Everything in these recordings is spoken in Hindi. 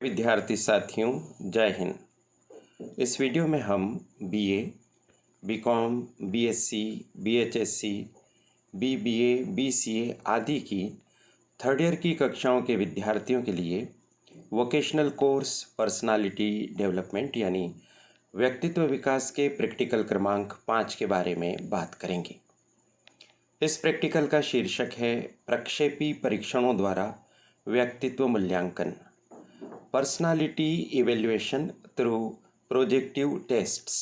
विद्यार्थी साथियों, जय हिंद। इस वीडियो में हम बीए, बीकॉम, बीएससी, बीएचएससी, बीबीए, बीसीए आदि की थर्ड ईयर की कक्षाओं के विद्यार्थियों के लिए वोकेशनल कोर्स पर्सनालिटी डेवलपमेंट यानी व्यक्तित्व विकास के प्रैक्टिकल क्रमांक 5 के बारे में बात करेंगे। इस प्रैक्टिकल का शीर्षक है प्रक्षेपी परीक्षणों द्वारा व्यक्तित्व मूल्यांकन, personality evaluation through projective tests.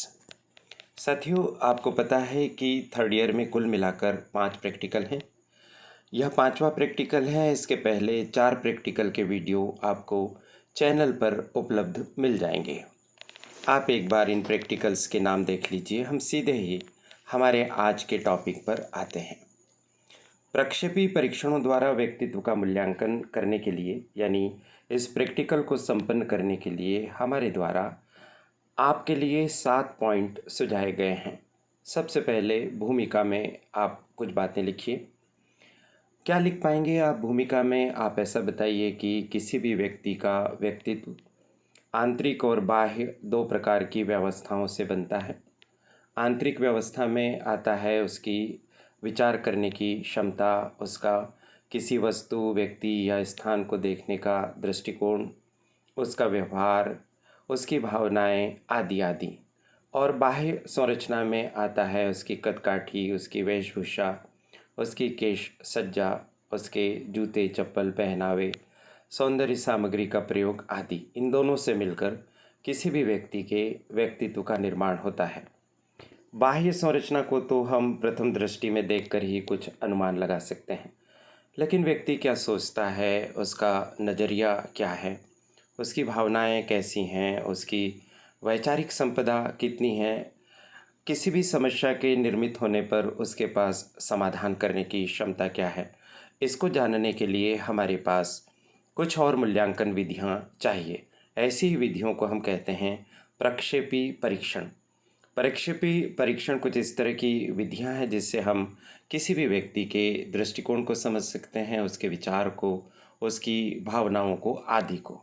साथियों, आपको पता है कि थर्ड ईयर में कुल मिलाकर 5 प्रैक्टिकल हैं। यह 5वां प्रैक्टिकल है। इसके पहले 4 प्रैक्टिकल के वीडियो आपको चैनल पर उपलब्ध मिल जाएंगे। आप एक बार इन प्रैक्टिकल्स के नाम देख लीजिए। हम सीधे ही हमारे आज के टॉपिक पर आते हैं। प्रक्षेपी परीक्षणों द्वारा व्यक्तित्व का मूल्यांकन करने के लिए यानी इस प्रैक्टिकल को संपन्न करने के लिए हमारे द्वारा आपके लिए 7 पॉइंट सुझाए गए हैं। सबसे पहले भूमिका में आप कुछ बातें लिखिए। क्या लिख पाएंगे आप भूमिका में? आप ऐसा बताइए कि किसी भी व्यक्ति का व्यक्तित्व आंतरिक और बाह्य 2 प्रकार की व्यवस्थाओं से बनता है। आंतरिक व्यवस्था में आता है उसकी विचार करने की क्षमता, उसका किसी वस्तु, व्यक्ति या स्थान को देखने का दृष्टिकोण, उसका व्यवहार, उसकी भावनाएं आदि आदि। और बाह्य संरचना में आता है उसकी कदकाठी, उसकी वेशभूषा, उसकी केश सज्जा, उसके जूते चप्पल पहनावे, सौंदर्य सामग्री का प्रयोग आदि। इन दोनों से मिलकर किसी भी व्यक्ति के व्यक्तित्व का निर्माण होता है। बाह्य संरचना को तो हम प्रथम दृष्टि में देखकर ही कुछ अनुमान लगा सकते हैं, लेकिन व्यक्ति क्या सोचता है, उसका नज़रिया क्या है, उसकी भावनाएं कैसी हैं, उसकी वैचारिक संपदा कितनी है, किसी भी समस्या के निर्मित होने पर उसके पास समाधान करने की क्षमता क्या है, इसको जानने के लिए हमारे पास कुछ और मूल्यांकन विधियां चाहिए। ऐसी ही विधियों को हम कहते हैं प्रक्षेपी परीक्षण। प्रक्षेपी परीक्षण कुछ इस तरह की विधियां हैं जिससे हम किसी भी व्यक्ति के दृष्टिकोण को समझ सकते हैं, उसके विचार को, उसकी भावनाओं को आदि को।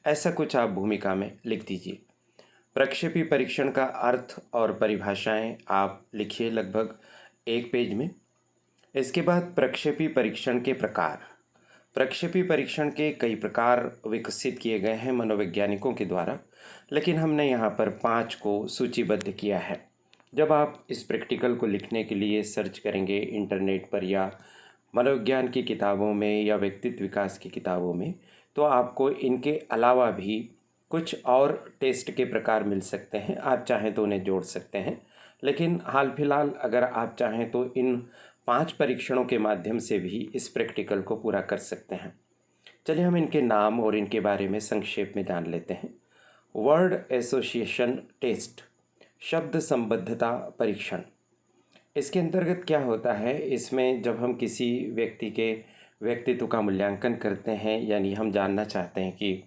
ऐसा कुछ आप भूमिका में लिख दीजिए। प्रक्षेपी परीक्षण का अर्थ और परिभाषाएं आप लिखिए लगभग 1 पेज में। इसके बाद प्रक्षेपी परीक्षण के प्रकार। प्रक्षेपी परीक्षण के कई प्रकार विकसित किए गए हैं मनोवैज्ञानिकों के द्वारा, लेकिन हमने यहाँ पर 5 को सूचीबद्ध किया है। जब आप इस प्रैक्टिकल को लिखने के लिए सर्च करेंगे इंटरनेट पर या मनोविज्ञान की किताबों में या व्यक्तित्व विकास की किताबों में, तो आपको इनके अलावा भी कुछ और टेस्ट के प्रकार मिल सकते हैं। आप चाहें तो उन्हें जोड़ सकते हैं, लेकिन हाल फिलहाल अगर आप चाहें तो इन 5 परीक्षणों के माध्यम से भी इस प्रैक्टिकल को पूरा कर सकते हैं। चलिए हम इनके नाम और इनके बारे में संक्षेप में जान लेते हैं। वर्ड एसोसिएशन टेस्ट, शब्द संबद्धता परीक्षण। इसके अंतर्गत क्या होता है, इसमें जब हम किसी व्यक्ति के व्यक्तित्व का मूल्यांकन करते हैं, यानी हम जानना चाहते हैं कि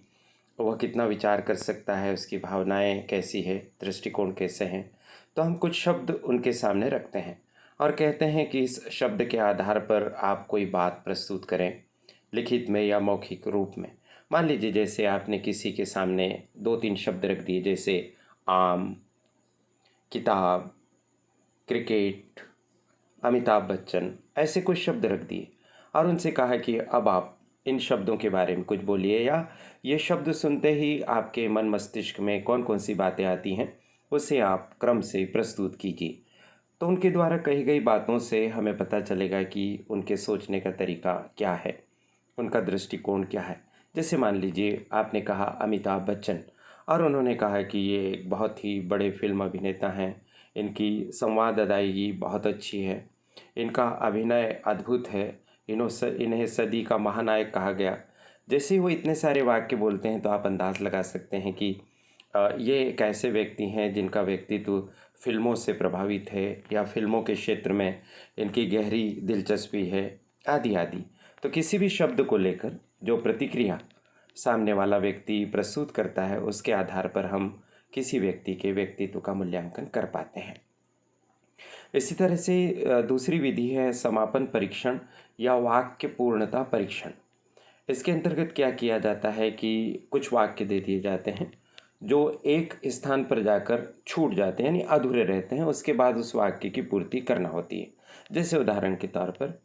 वह कितना विचार कर सकता है, उसकी भावनाएं कैसी है, दृष्टिकोण कैसे हैं, तो हम कुछ शब्द उनके सामने रखते हैं और कहते हैं कि इस शब्द के आधार पर आप कोई बात प्रस्तुत करें, लिखित में या मौखिक रूप में। मान लीजिए जैसे आपने किसी के सामने 2-3 शब्द रख दिए, जैसे आम, किताब, क्रिकेट, अमिताभ बच्चन, ऐसे कुछ शब्द रख दिए और उनसे कहा कि अब आप इन शब्दों के बारे में कुछ बोलिए, या ये शब्द सुनते ही आपके मन मस्तिष्क में कौन कौन सी बातें आती हैं उसे आप क्रम से प्रस्तुत कीजिए। तो उनके द्वारा कही गई बातों से हमें पता चलेगा कि उनके सोचने का तरीका क्या है, उनका दृष्टिकोण क्या है। जैसे मान लीजिए आपने कहा अमिताभ बच्चन और उन्होंने कहा कि ये एक बहुत ही बड़े फिल्म अभिनेता हैं, इनकी संवाद अदायगी बहुत अच्छी है, इनका अभिनय अद्भुत है, इन्हें सदी का महानायक कहा गया। जैसे ही वो इतने सारे वाक्य बोलते हैं तो आप अंदाज़ लगा सकते हैं कि ये एक ऐसे व्यक्ति हैं जिनका व्यक्तित्व फिल्मों से प्रभावित है या फिल्मों के क्षेत्र में इनकी गहरी दिलचस्पी है आदि आदि। तो किसी भी शब्द को लेकर जो प्रतिक्रिया सामने वाला व्यक्ति प्रस्तुत करता है, उसके आधार पर हम किसी व्यक्ति के व्यक्तित्व का मूल्यांकन कर पाते हैं। इसी तरह से दूसरी विधि है समापन परीक्षण या वाक्य पूर्णता परीक्षण। इसके अंतर्गत क्या किया जाता है कि कुछ वाक्य दे दिए जाते हैं जो एक स्थान पर जाकर छूट जाते हैं, यानी अधूरे रहते हैं। उसके बाद उस वाक्य की पूर्ति करना होती है। जैसे उदाहरण के तौर पर,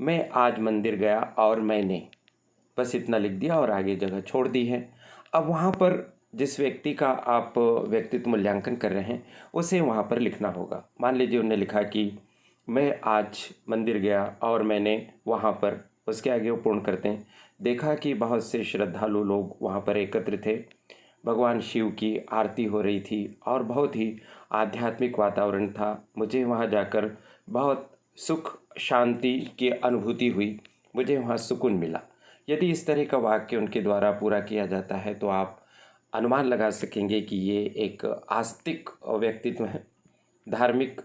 मैं आज मंदिर गया और मैंने, बस इतना लिख दिया और आगे जगह छोड़ दी है। अब वहाँ पर जिस व्यक्ति का आप व्यक्तित्व मूल्यांकन कर रहे हैं उसे वहाँ पर लिखना होगा। मान लीजिए उन्होंने लिखा कि मैं आज मंदिर गया और मैंने वहाँ पर, उसके आगे वो पूर्ण करते हैं, देखा कि बहुत से श्रद्धालु लोग वहाँ पर एकत्र थे, भगवान शिव की आरती हो रही थी और बहुत ही आध्यात्मिक वातावरण था। मुझे वहाँ जाकर बहुत सुख शांति की अनुभूति हुई, मुझे वहाँ सुकून मिला। यदि इस तरह का वाक्य उनके द्वारा पूरा किया जाता है तो आप अनुमान लगा सकेंगे कि ये एक आस्तिक व्यक्तित्व है। धार्मिक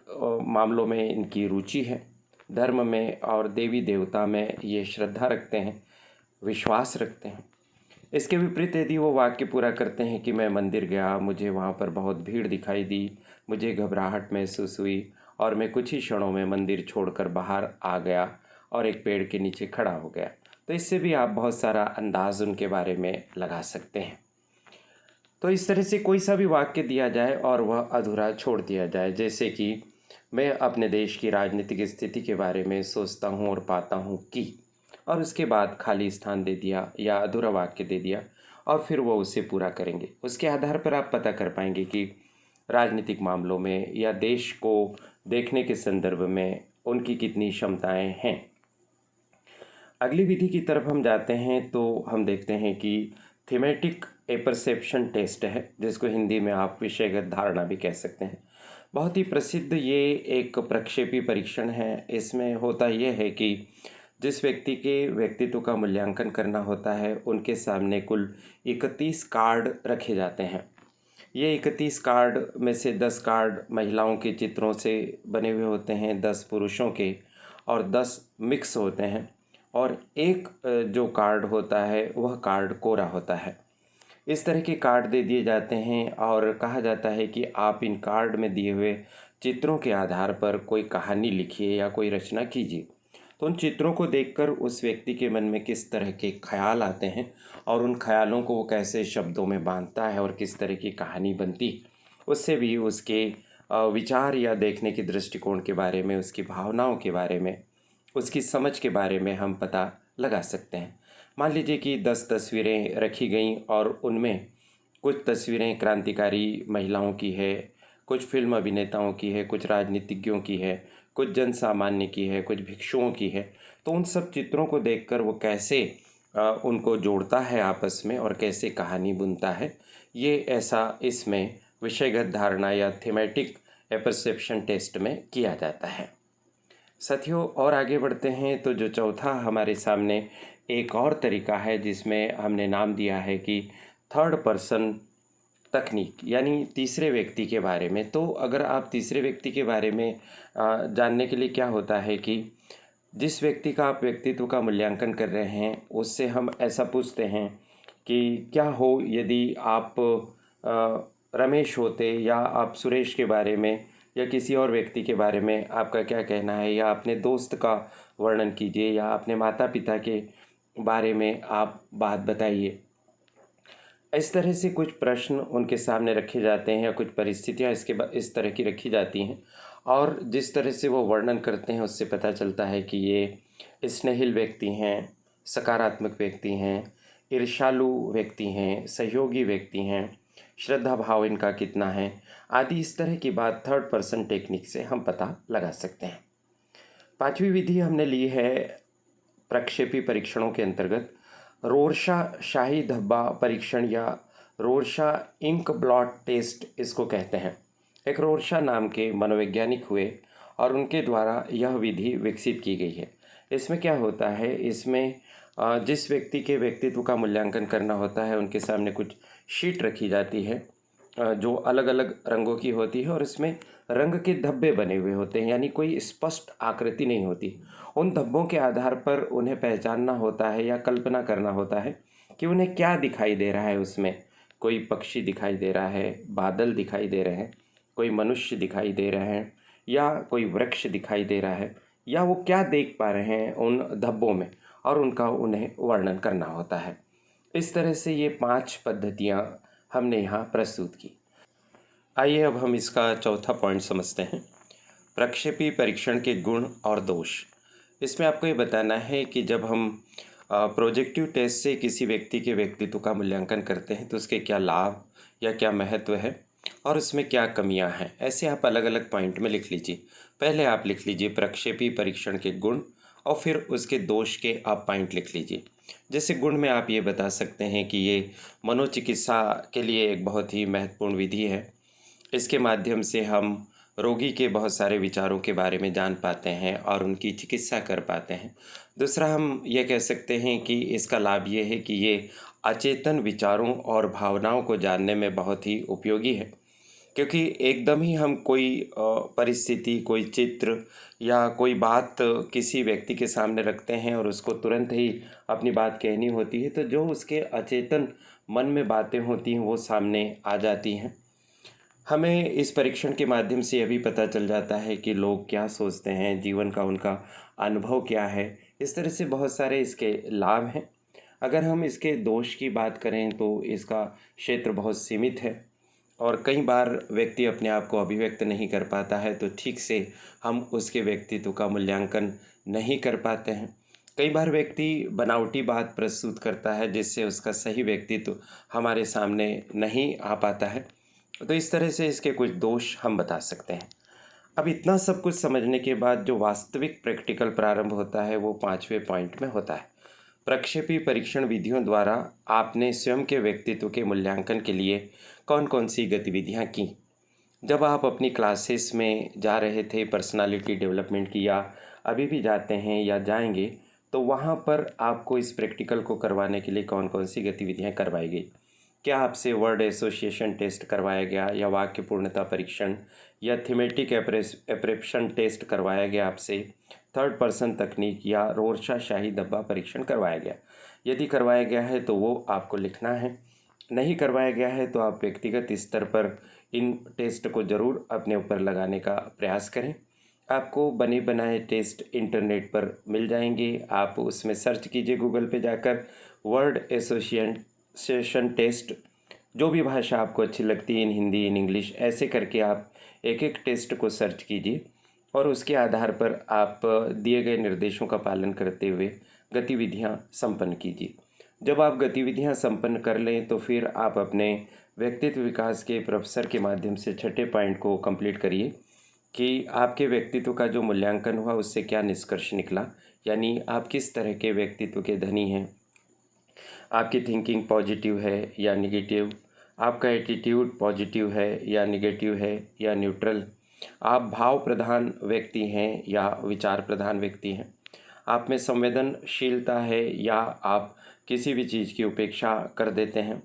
मामलों में इनकी रुचि है, धर्म में और देवी देवता में ये श्रद्धा रखते हैं, विश्वास रखते हैं। इसके विपरीत यदि वो वाक्य पूरा करते हैं कि मैं मंदिर गया, मुझे वहाँ पर बहुत भीड़ दिखाई दी, मुझे घबराहट महसूस हुई और मैं कुछ ही क्षणों में मंदिर छोड़कर बाहर आ गया और एक पेड़ के नीचे खड़ा हो गया, तो इससे भी आप बहुत सारा अंदाज़ उनके बारे में लगा सकते हैं। तो इस तरह से कोई सा भी वाक्य दिया जाए और वह अधूरा छोड़ दिया जाए, जैसे कि मैं अपने देश की राजनीतिक स्थिति के बारे में सोचता हूँ और पाता हूँ कि, और उसके बाद खाली स्थान दे दिया या अधूरा वाक्य दे दिया और फिर वो उसे पूरा करेंगे। उसके आधार पर आप पता कर पाएंगे कि राजनीतिक मामलों में या देश को देखने के संदर्भ में उनकी कितनी क्षमताएं हैं। अगली विधि की तरफ हम जाते हैं तो हम देखते हैं कि थीमेटिक एपर्सेप्शन टेस्ट है, जिसको हिंदी में आप विषयगत धारणा भी कह सकते हैं। बहुत ही प्रसिद्ध ये एक प्रक्षेपी परीक्षण है। इसमें होता यह है कि जिस व्यक्ति के व्यक्तित्व का मूल्यांकन करना होता है उनके सामने कुल 31 कार्ड रखे जाते हैं। ये 31 कार्ड में से 10 कार्ड महिलाओं के चित्रों से बने हुए होते हैं, 10 पुरुषों के और 10 मिक्स होते हैं, और एक जो कार्ड होता है वह कार्ड कोरा होता है। इस तरह के कार्ड दे दिए जाते हैं और कहा जाता है कि आप इन कार्ड में दिए हुए चित्रों के आधार पर कोई कहानी लिखिए या कोई रचना कीजिए। तो उन चित्रों को देखकर उस व्यक्ति के मन में किस तरह के ख्याल आते हैं और उन ख्यालों को वो कैसे शब्दों में बांधता है और किस तरह की कहानी बनती, उससे भी उसके विचार या देखने के दृष्टिकोण के बारे में, उसकी भावनाओं के बारे में, उसकी समझ के बारे में हम पता लगा सकते हैं। मान लीजिए कि 10 तस्वीरें रखी गईं और उनमें कुछ तस्वीरें क्रांतिकारी महिलाओं की है, कुछ फिल्म अभिनेताओं की है, कुछ राजनीतिज्ञों की है, कुछ जन सामान्य की है, कुछ भिक्षुओं की है। तो उन सब चित्रों को देखकर वो कैसे उनको जोड़ता है आपस में और कैसे कहानी बुनता है, ये ऐसा इसमें विषयगत धारणा या थीमेटिक एपर्सेप्शन टेस्ट में किया जाता है। साथियों, और आगे बढ़ते हैं तो जो चौथा हमारे सामने एक और तरीका है जिसमें हमने नाम दिया है कि थर्ड पर्सन तकनीक, यानी तीसरे व्यक्ति के बारे में। तो अगर आप तीसरे व्यक्ति के बारे में जानने के लिए क्या होता है कि जिस व्यक्ति का आप व्यक्तित्व का मूल्यांकन कर रहे हैं उससे हम ऐसा पूछते हैं कि क्या हो यदि आप रमेश होते, या आप सुरेश के बारे में या किसी और व्यक्ति के बारे में आपका क्या कहना है, या अपने दोस्त का वर्णन कीजिए या अपने माता पिता के बारे में आप बात बताइए। इस तरह से कुछ प्रश्न उनके सामने रखे जाते हैं या कुछ परिस्थितियां इस तरह की रखी जाती हैं, और जिस तरह से वो वर्णन करते हैं उससे पता चलता है कि ये स्नेहिल व्यक्ति हैं, सकारात्मक व्यक्ति हैं, ईर्ष्यालु व्यक्ति हैं, सहयोगी व्यक्ति हैं, श्रद्धा भाव इनका कितना है आदि। इस तरह की बात थर्ड पर्सन टेक्निक से हम पता लगा सकते हैं। पांचवी विधि हमने ली है प्रक्षेपी परीक्षणों के अंतर्गत रोरशा शाही धब्बा परीक्षण या रोरशा इंक ब्लॉट टेस्ट इसको कहते हैं। एक रोरशा नाम के मनोवैज्ञानिक हुए और उनके द्वारा यह विधि विकसित की गई है। इसमें क्या होता है, इसमें जिस व्यक्ति के व्यक्तित्व का मूल्यांकन करना होता है उनके सामने कुछ शीट रखी जाती है जो अलग अलग रंगों की होती है और इसमें रंग के धब्बे बने हुए होते हैं, यानी कोई स्पष्ट आकृति नहीं होती। उन धब्बों के आधार पर उन्हें पहचानना होता है या कल्पना करना होता है कि उन्हें क्या दिखाई दे रहा है। उसमें कोई पक्षी दिखाई दे रहा है, बादल दिखाई दे रहे हैं, कोई मनुष्य दिखाई दे रहे हैं, या कोई वृक्ष दिखाई दे रहा है, या वो क्या देख पा रहे हैं उन धब्बों में। और उनका उन्हें वर्णन करना होता है। इस तरह से ये 5 पद्धतियाँ हमने यहाँ प्रस्तुत की। आइए अब हम इसका चौथा पॉइंट समझते हैं, प्रक्षेपी परीक्षण के गुण और दोष। इसमें आपको ये बताना है कि जब हम प्रोजेक्टिव टेस्ट से किसी व्यक्ति के व्यक्तित्व का मूल्यांकन करते हैं तो उसके क्या लाभ या क्या महत्व है और उसमें क्या कमियां हैं। ऐसे आप अलग अलग पॉइंट में लिख लीजिए। पहले आप लिख लीजिए प्रक्षेपी परीक्षण के गुण और फिर उसके दोष के आप पॉइंट लिख लीजिए। जैसे गुण में आप ये बता सकते हैं कि ये मनोचिकित्सा के लिए एक बहुत ही महत्वपूर्ण विधि है। इसके माध्यम से हम रोगी के बहुत सारे विचारों के बारे में जान पाते हैं और उनकी चिकित्सा कर पाते हैं। दूसरा हम ये कह सकते हैं कि इसका लाभ ये है कि ये अचेतन विचारों और भावनाओं को जानने में बहुत ही उपयोगी है, क्योंकि एकदम ही हम कोई परिस्थिति, कोई चित्र या कोई बात किसी व्यक्ति के सामने रखते हैं और उसको तुरंत ही अपनी बात कहनी होती है, तो जो उसके अचेतन मन में बातें होती हैं वो सामने आ जाती हैं। हमें इस परीक्षण के माध्यम से यह भी पता चल जाता है कि लोग क्या सोचते हैं, जीवन का उनका अनुभव क्या है। इस तरह से बहुत सारे इसके लाभ हैं। अगर हम इसके दोष की बात करें तो इसका क्षेत्र बहुत सीमित है और कई बार व्यक्ति अपने आप को अभिव्यक्त नहीं कर पाता है, तो ठीक से हम उसके व्यक्तित्व का मूल्यांकन नहीं कर पाते हैं। कई बार व्यक्ति बनावटी बात प्रस्तुत करता है जिससे उसका सही व्यक्तित्व हमारे सामने नहीं आ पाता है। तो इस तरह से इसके कुछ दोष हम बता सकते हैं। अब इतना सब कुछ समझने के बाद जो वास्तविक प्रैक्टिकल प्रारंभ होता है वो 5वें पॉइंट में होता है। प्रक्षेपी परीक्षण विधियों द्वारा आपने स्वयं के व्यक्तित्व के मूल्यांकन के लिए कौन कौन सी गतिविधियां की। जब आप अपनी क्लासेस में जा रहे थे पर्सनालिटी डेवलपमेंट की, या अभी भी जाते हैं या जाएंगे, तो वहाँ पर आपको इस प्रैक्टिकल को करवाने के लिए कौन कौन सी गतिविधियाँ करवाई गई। क्या आपसे वर्ड एसोसिएशन टेस्ट करवाया गया, या वाक्य पूर्णता परीक्षण, या थीमेटिक एप्रेप्शन टेस्ट करवाया गया आपसे, थर्ड पर्सन तकनीक या रोरशा शाही धब्बा परीक्षण करवाया गया। यदि करवाया गया है तो वो आपको लिखना है, नहीं करवाया गया है तो आप व्यक्तिगत स्तर पर इन टेस्ट को ज़रूर अपने ऊपर लगाने का प्रयास करें। आपको बने बनाए टेस्ट इंटरनेट पर मिल जाएंगे, आप उसमें सर्च कीजिए गूगल पे जाकर वर्ड एसोसिएशन टेस्ट। जो भी भाषा आपको अच्छी लगती है, इन हिंदी, इन इंग्लिश, ऐसे करके आप एक एक टेस्ट को सर्च कीजिए और उसके आधार पर आप दिए गए निर्देशों का पालन करते हुए गतिविधियां संपन्न कीजिए। जब आप गतिविधियां संपन्न कर लें तो फिर आप अपने व्यक्तित्व विकास के प्रोफेसर के माध्यम से छठे पॉइंट को कंप्लीट करिए कि आपके व्यक्तित्व का जो मूल्यांकन हुआ उससे क्या निष्कर्ष निकला, यानी आप किस तरह के व्यक्तित्व के धनी हैं। आपकी थिंकिंग पॉजिटिव है या निगेटिव, आपका एटीट्यूड पॉजिटिव है या निगेटिव है या न्यूट्रल, आप भाव प्रधान व्यक्ति हैं या विचार प्रधान व्यक्ति हैं, आप में संवेदनशीलता है या आप किसी भी चीज़ की उपेक्षा कर देते हैं,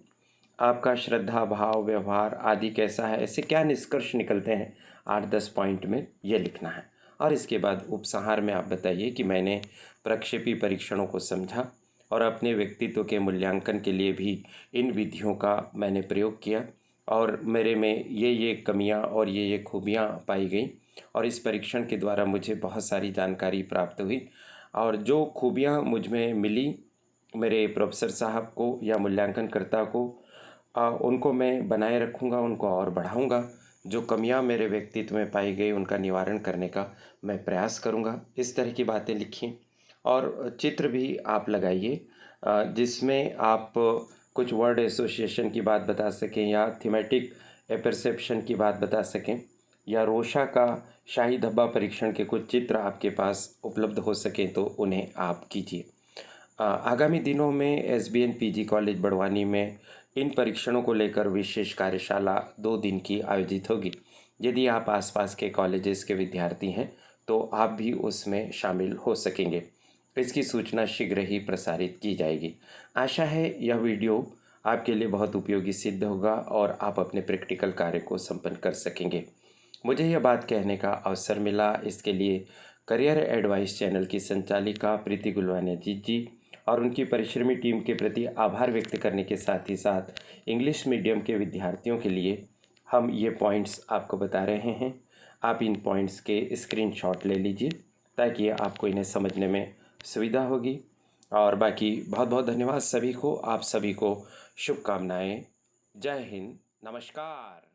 आपका श्रद्धा भाव व्यवहार आदि कैसा है। ऐसे क्या निष्कर्ष निकलते हैं 8-10 पॉइंट में ये लिखना है। और इसके बाद उपसंहार में आप बताइए कि मैंने प्रक्षेपी परीक्षणों को समझा और अपने व्यक्तित्व के मूल्यांकन के लिए भी इन विधियों का मैंने प्रयोग किया और मेरे में ये कमियां और ये खूबियां पाई गई और इस परीक्षण के द्वारा मुझे बहुत सारी जानकारी प्राप्त हुई और जो खूबियां मुझ में मिली मेरे प्रोफेसर साहब को या मूल्यांकनकर्ता को उनको मैं बनाए रखूँगा, उनको और बढ़ाऊँगा। जो कमियां मेरे व्यक्तित्व में पाई गई उनका निवारण करने का मैं प्रयास करूँगा। इस तरह की बातें लिखिए और चित्र भी आप लगाइए जिसमें आप कुछ वर्ड एसोसिएशन की बात बता सकें या थीमेटिक एपरसेप्शन की बात बता सकें या रोशा का शाही धब्बा परीक्षण के कुछ चित्र आपके पास उपलब्ध हो सकें तो उन्हें आप कीजिए। आगामी दिनों में SBN PG कॉलेज बड़वानी में इन परीक्षणों को लेकर विशेष कार्यशाला 2 दिन की आयोजित होगी। यदि आप आसपास के कॉलेजेस के विद्यार्थी हैं तो आप भी उसमें शामिल हो सकेंगे। इसकी सूचना शीघ्र ही प्रसारित की जाएगी। आशा है यह वीडियो आपके लिए बहुत उपयोगी सिद्ध होगा और आप अपने प्रैक्टिकल कार्य को संपन्न कर सकेंगे। मुझे यह बात कहने का अवसर मिला, इसके लिए करियर एडवाइस चैनल की संचालिका प्रीति गुलवानिया जी और उनकी परिश्रमी टीम के प्रति आभार व्यक्त करने के साथ ही साथ इंग्लिश मीडियम के विद्यार्थियों के लिए हम ये पॉइंट्स आपको बता रहे हैं। आप इन पॉइंट्स के स्क्रीनशॉट ले लीजिए ताकि आपको इन्हें समझने में सुविधा होगी। और बाकी बहुत बहुत धन्यवाद सभी को, आप सभी को शुभकामनाएं। जय हिंद, नमस्कार।